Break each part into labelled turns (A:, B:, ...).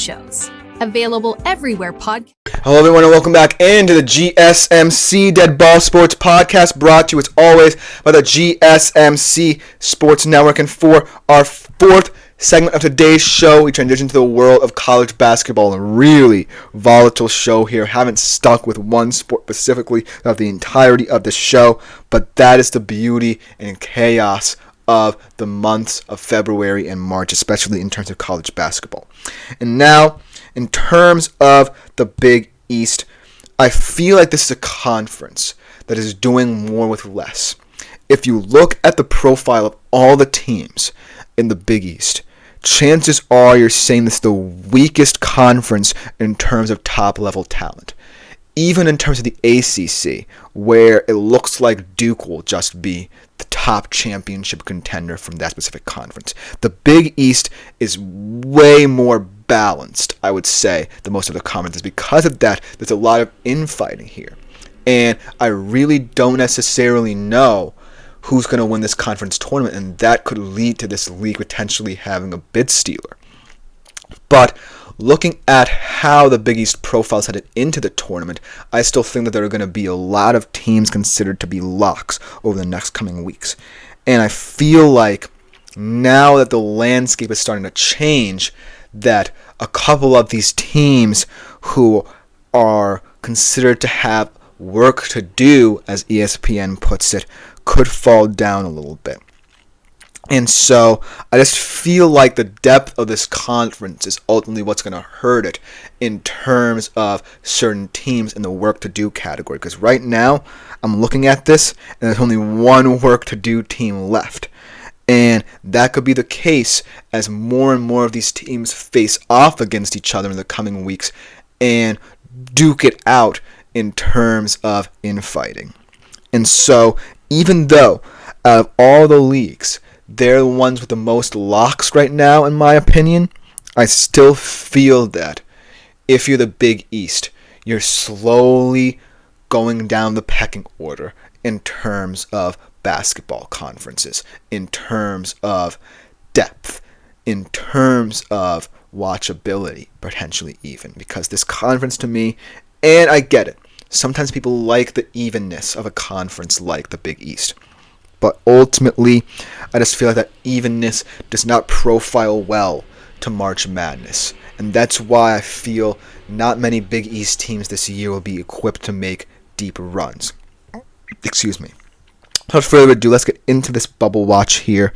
A: shows. Available everywhere podcasts.
B: Hello everyone and welcome back into the GSMC Dead Ball Sports Podcast, brought to you as always by the GSMC Sports Network. And for our fourth segment of today's show, we transition to the world of college basketball. A really volatile show here. Haven't stuck with one sport specifically throughout the entirety of the show, but that is the beauty and chaos of the months of February and March, especially in terms of college basketball. And now, in terms of the Big East, I feel like this is a conference that is doing more with less. If you look at the profile of all the teams in the Big East, chances are you're saying this is the weakest conference in terms of top-level talent. Even in terms of the ACC, where it looks like Duke will just be the top championship contender from that specific conference. The Big East is way more balanced, I would say, than most of the conferences. Because of that, there's a lot of infighting here. And I really don't necessarily know who's going to win this conference tournament, and that could lead to this league potentially having a bid stealer. But looking at how the Big East profiles headed into the tournament, I still think that there are going to be a lot of teams considered to be locks over the next coming weeks. And I feel like now that the landscape is starting to change, that a couple of these teams who are considered to have work to do, as ESPN puts it, could fall down a little bit. And so I just feel like the depth of this conference is ultimately what's going to hurt it in terms of certain teams in the work to do category. Because right now I'm looking at this and there's only one work to do team left. And that could be the case as more and more of these teams face off against each other in the coming weeks and duke it out in terms of infighting. And so even though out of all the leagues, they're the ones with the most locks right now, in my opinion, I still feel that if you're the Big East, you're slowly going down the pecking order in terms of basketball conferences, in terms of depth, in terms of watchability, potentially even. Because this conference to me, and I get it, sometimes people like the evenness of a conference like the Big East. But ultimately, I just feel like that evenness does not profile well to March Madness. And that's why I feel not many Big East teams this year will be equipped to make deep runs. Excuse me. Without further ado, let's get into this bubble watch here.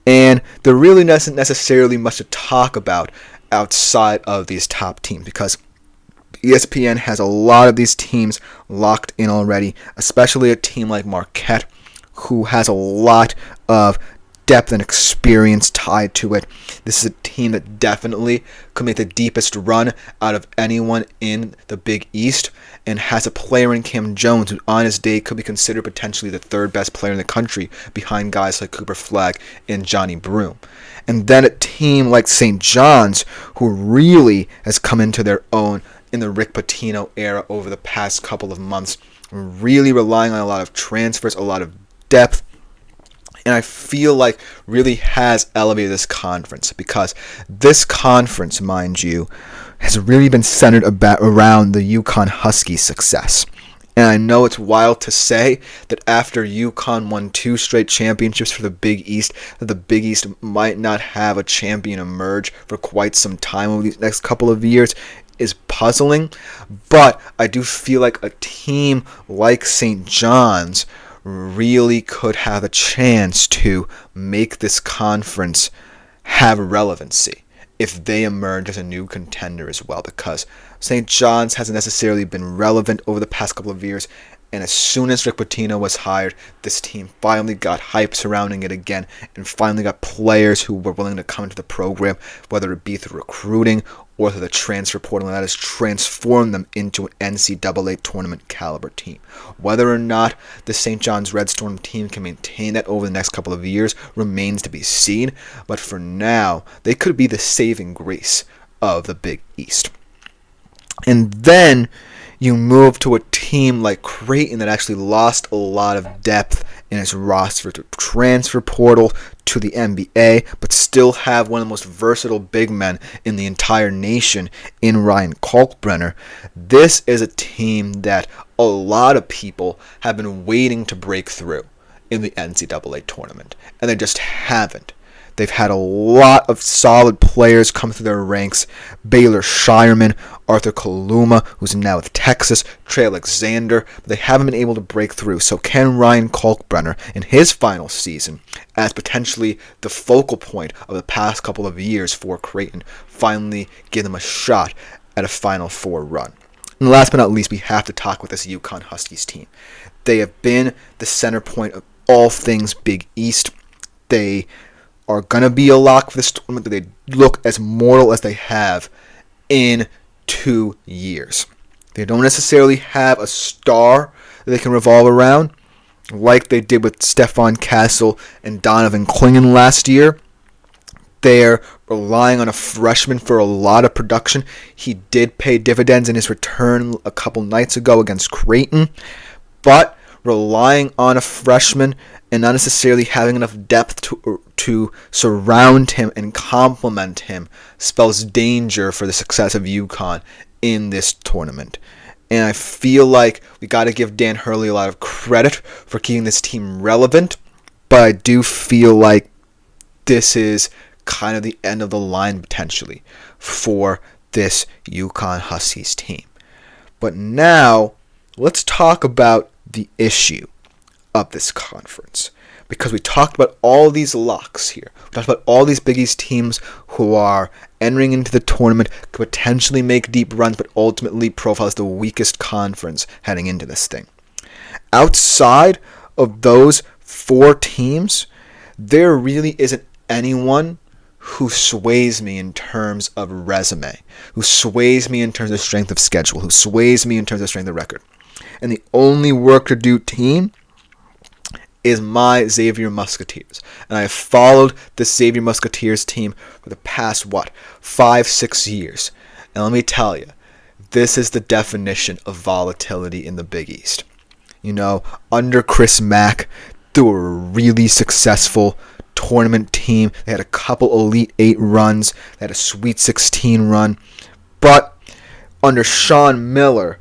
B: And there really isn't necessarily much to talk about outside of these top teams, because ESPN has a lot of these teams locked in already, especially a team like Marquette, who has a lot of depth and experience tied to it. This is a team that definitely could make the deepest run out of anyone in the Big East, and has a player in Cam Jones who on his day could be considered potentially the third best player in the country behind guys like Cooper Flagg and Johnny Broome. And then a team like St. John's, who really has come into their own in the Rick Pitino era over the past couple of months, really relying on a lot of transfers, a lot of depth, and I feel like really has elevated this conference, because this conference, mind you, has really been centered around the UConn Huskies' success. And I know it's wild to say that after UConn won 2 straight championships for the Big East, that the Big East might not have a champion emerge for quite some time over these next couple of years is puzzling. But I do feel like a team like St. John's really could have a chance to make this conference have relevancy if they emerge as a new contender as well, because St. John's hasn't necessarily been relevant over the past couple of years, and as soon as Rick Pitino was hired, this team finally got hype surrounding it again, and finally got players who were willing to come into the program, whether it be through recruiting or through the transfer portal, and that has transformed them into an NCAA Tournament caliber team. Whether or not the St. John's Red Storm team can maintain that over the next couple of years remains to be seen, but for now, they could be the saving grace of the Big East. And then you move to a team like Creighton that actually lost a lot of depth in its roster to transfer portal to the NBA, but still have one of the most versatile big men in the entire nation in Ryan Kalkbrenner. This is a team that a lot of people have been waiting to break through in the NCAA tournament, and they just haven't. They've had a lot of solid players come through their ranks. Baylor Shireman, Arthur Kaluma, who's now with Texas, Trey Alexander, but they haven't been able to break through. So can Ryan Kalkbrenner, in his final season, as potentially the focal point of the past couple of years for Creighton, finally give them a shot at a Final Four run? And last but not least, we have to talk with this UConn Huskies team. They have been the center point of all things Big East. They are going to be a lock for this tournament. They look as mortal as they have in 2 years. They don't necessarily have a star that they can revolve around like they did with Stefan Castle and Donovan Clingan last year. They're relying on a freshman for a lot of production. He did pay dividends in his return a couple nights ago against Creighton, but relying on a freshman and not necessarily having enough depth to surround him and complement him spells danger for the success of UConn in this tournament. And I feel like we got to give Dan Hurley a lot of credit for keeping this team relevant, but I do feel like this is kind of the end of the line potentially for this UConn Huskies team. But now, let's talk about the issue of this conference, because we talked about all these locks here. We talked about all these Big East teams who are entering into the tournament, could potentially make deep runs, but ultimately profile as the weakest conference heading into this thing. Outside of those 4 teams, there really isn't anyone who sways me in terms of resume, who sways me in terms of strength of schedule, who sways me in terms of strength of record. And the only work to do team is my Xavier Musketeers. And I have followed the Xavier Musketeers team for the past, 5-6 years. And let me tell you, this is the definition of volatility in the Big East. You know, under Chris Mack, they were a really successful tournament team. They had a couple Elite 8 runs. They had a Sweet 16 run. But under Sean Miller,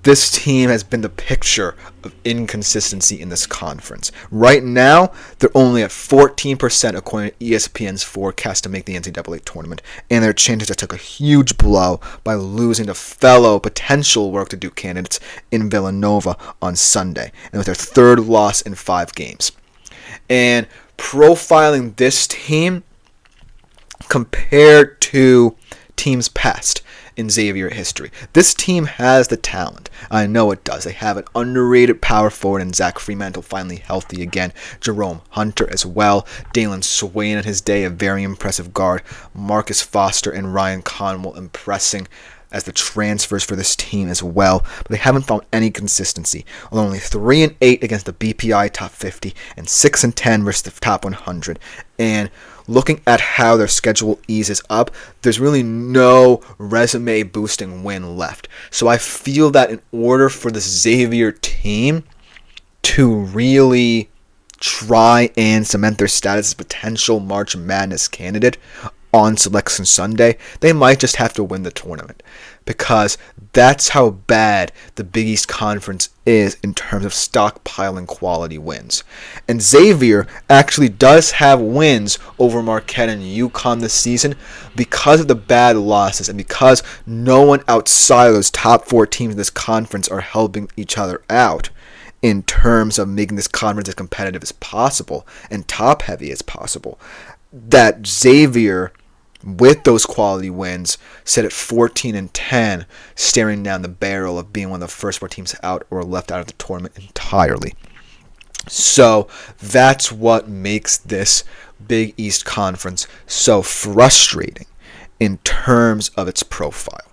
B: this team has been the picture of inconsistency in this conference. Right now, they're only at 14% according to ESPN's forecast to make the NCAA tournament, and their chances took a huge blow by losing to fellow potential work-to-do candidates in Villanova on Sunday, and with their 3rd loss in 5 games. And profiling this team compared to teams past in Xavier history, this team has the talent. I know it does. They have an underrated power forward in Zach Fremantle, finally healthy again. Jerome Hunter as well. Dalen Swain in his day, a very impressive guard. Marcus Foster and Ryan Conwell impressing as the transfers for this team as well. But they haven't found any consistency. Only 3-8 against the BPI top 50 and 6-10 versus the top 100. And looking at how their schedule eases up, there's really no resume boosting win left. So I feel that in order for the Xavier team to really try and cement their status as potential March Madness candidate on Selection Sunday, they might just have to win the tournament, because that's how bad the Big East Conference is in terms of stockpiling quality wins. And Xavier actually does have wins over Marquette and UConn this season because of the bad losses and because no one outside of those top 4 teams in this conference are helping each other out in terms of making this conference as competitive as possible and top-heavy as possible. That Xavier, with those quality wins, sit at 14-10, staring down the barrel of being one of the first 4 teams out or left out of the tournament entirely. So that's what makes this Big East Conference so frustrating in terms of its profile.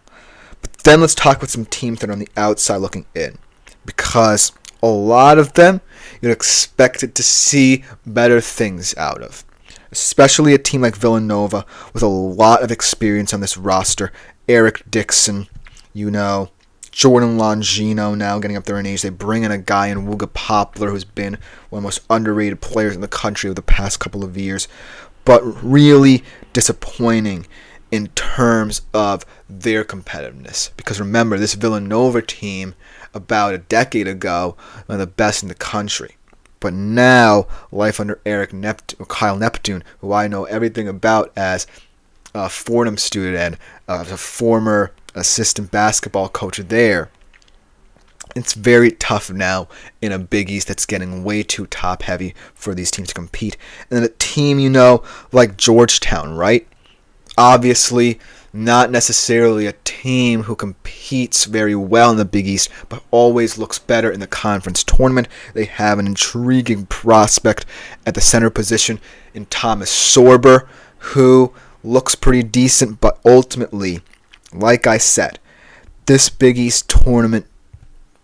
B: But then let's talk about some teams that are on the outside looking in, because a lot of them you'd expected to see better things out of. Especially a team like Villanova with a lot of experience on this roster. Eric Dixon, Jordan Longino now getting up there in age. They bring in a guy in Wooga Poplar who's been one of the most underrated players in the country over the past couple of years. But really disappointing in terms of their competitiveness. Because remember, this Villanova team about a decade ago, one of the best in the country. But now, life under Kyle Neptune, who I know everything about as a Fordham student and as a former assistant basketball coach there, it's very tough now in a Big East that's getting way too top heavy for these teams to compete. And then a team, like Georgetown, right? Obviously, not necessarily a team who competes very well in the Big East, but always looks better in the conference tournament. They have an intriguing prospect at the center position in Thomas Sorber, who looks pretty decent, but ultimately, like I said, this Big East tournament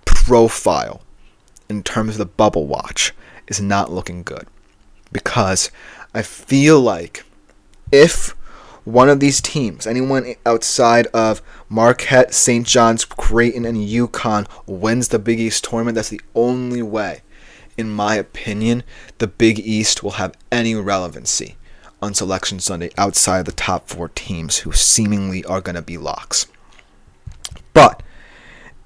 B: profile in terms of the bubble watch is not looking good, because I feel like if one of these teams, anyone outside of Marquette, St. John's, Creighton, and UConn, wins the Big East tournament, that's the only way, in my opinion, the Big East will have any relevancy on Selection Sunday outside of the top 4 teams who seemingly are going to be locks. But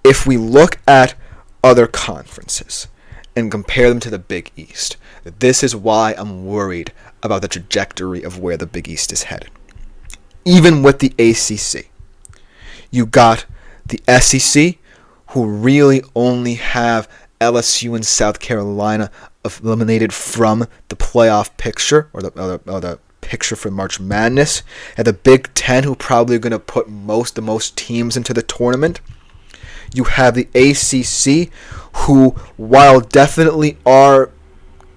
B: if we look at other conferences and compare them to the Big East, this is why I'm worried about the trajectory of where the Big East is headed. Even with the ACC, you got the SEC, who really only have LSU and South Carolina eliminated from the playoff picture, or the picture for March Madness, and the Big Ten, who probably are going to put the most teams into the tournament. You have the ACC, who, while definitely are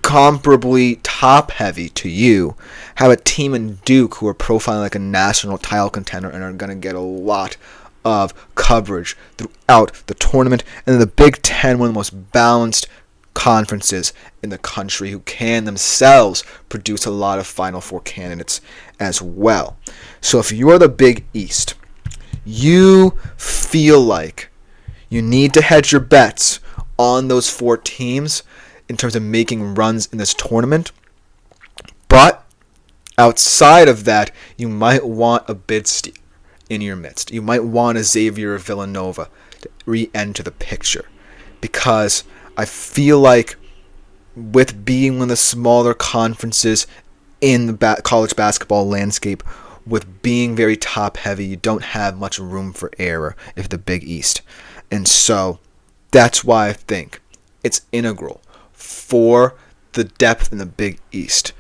B: comparably top-heavy to you, have a team in Duke who are profiling like a national title contender and are going to get a lot of coverage throughout the tournament. And then the Big Ten, one of the most balanced conferences in the country, who can themselves produce a lot of Final Four candidates as well. So if you are the Big East, you feel like you need to hedge your bets on those 4 teams in terms of making runs in this tournament. But outside of that, you might want a bid steal in your midst. You might want a Xavier or Villanova to re-enter the picture, because I feel like with being one of the smaller conferences in the college basketball landscape, with being very top-heavy, you don't have much room for error if the Big East. And so that's why I think it's integral for the depth in the Big East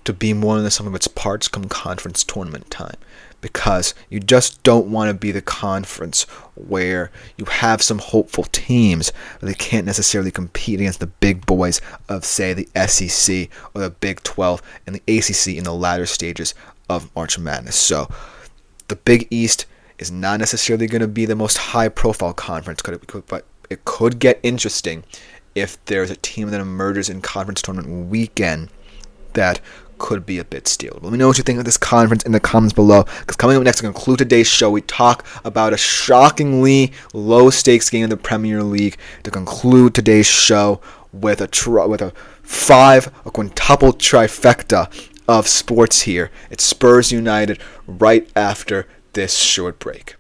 B: to be more than the sum of its parts come conference tournament time, because you just don't want to be the conference where you have some hopeful teams, but they can't necessarily compete against the big boys of, say, the SEC or the Big 12 and the ACC in the latter stages of March Madness. So the Big East is not necessarily going to be the most high-profile conference, but it could get interesting if there's a team that emerges in conference tournament weekend that could be a bit steal. Let me know what you think of this conference in the comments below, because coming up next to conclude today's show, we talk about a shockingly low-stakes game in the Premier League to conclude today's show with a quintuple trifecta of sports here. It's Spurs United right after this short break.